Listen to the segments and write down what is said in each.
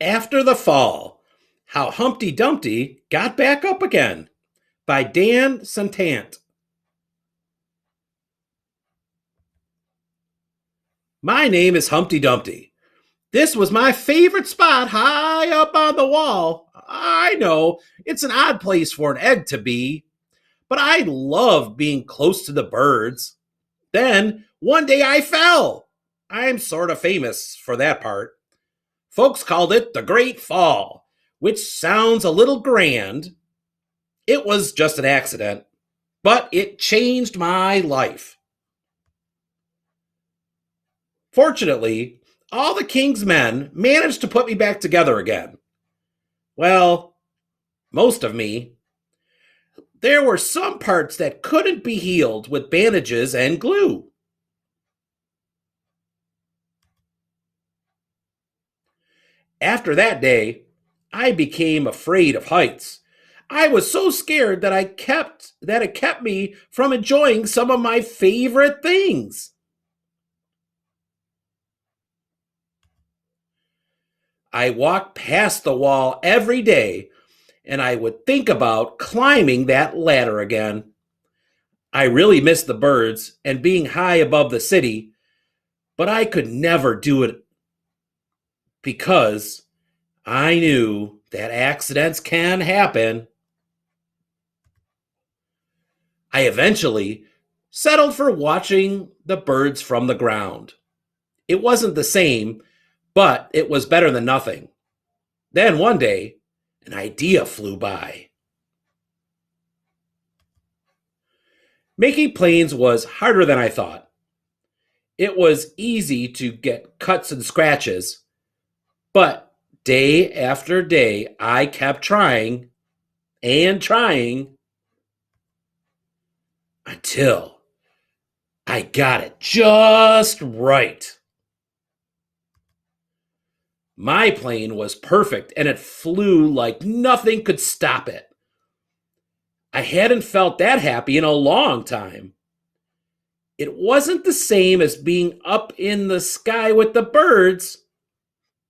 After the Fall, How Humpty Dumpty Got Back Up Again by Dan Santant. My name is Humpty Dumpty. This was my favorite spot high up on the wall. I know it's an odd place for an egg to be, but I love being close to the birds. Then one day I fell. I'm sort of famous for that part. Folks called it the Great Fall, which sounds a little grand. It was just an accident, but it changed my life. Fortunately, all the king's men managed to put me back together again. Well, most of me. There were some parts that couldn't be healed with bandages and glue. After that day, I became afraid of heights. I was so scared that it kept me from enjoying some of my favorite things. I walked past the wall every day and I would think about climbing that ladder again. I really missed the birds and being high above the city, but I could never do it because I knew that accidents can happen. I eventually settled for watching the birds from the ground. It wasn't the same, but it was better than nothing. Then one day, an idea flew by. Making planes was harder than I thought. It was easy to get cuts and scratches, but day after day, I kept trying and trying until I got it just right. My plane was perfect and it flew like nothing could stop it. I hadn't felt that happy in a long time. It wasn't the same as being up in the sky with the birds,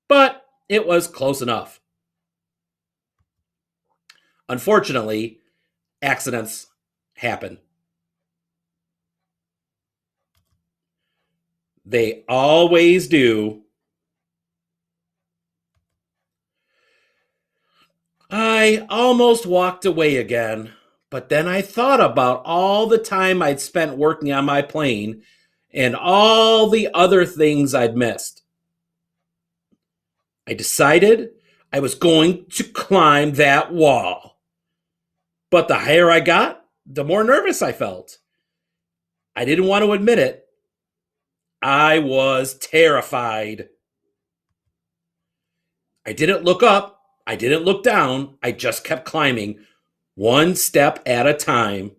but it was close enough. Unfortunately, accidents happen. They always do. I almost walked away again, but then I thought about all the time I'd spent working on my plane and all the other things I'd missed. I decided I was going to climb that wall. But the higher I got, the more nervous I felt. I didn't want to admit it. I was terrified. I didn't look up. I didn't look down. I just kept climbing, one step at a time,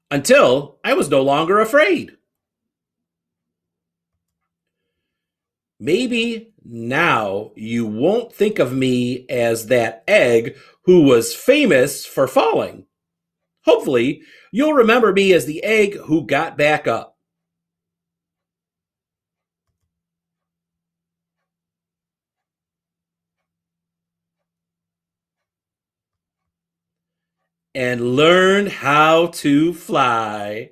until I was no longer afraid. Maybe now you won't think of me as that egg who was famous for falling. Hopefully, you'll remember me as the egg who got back up and learned how to fly.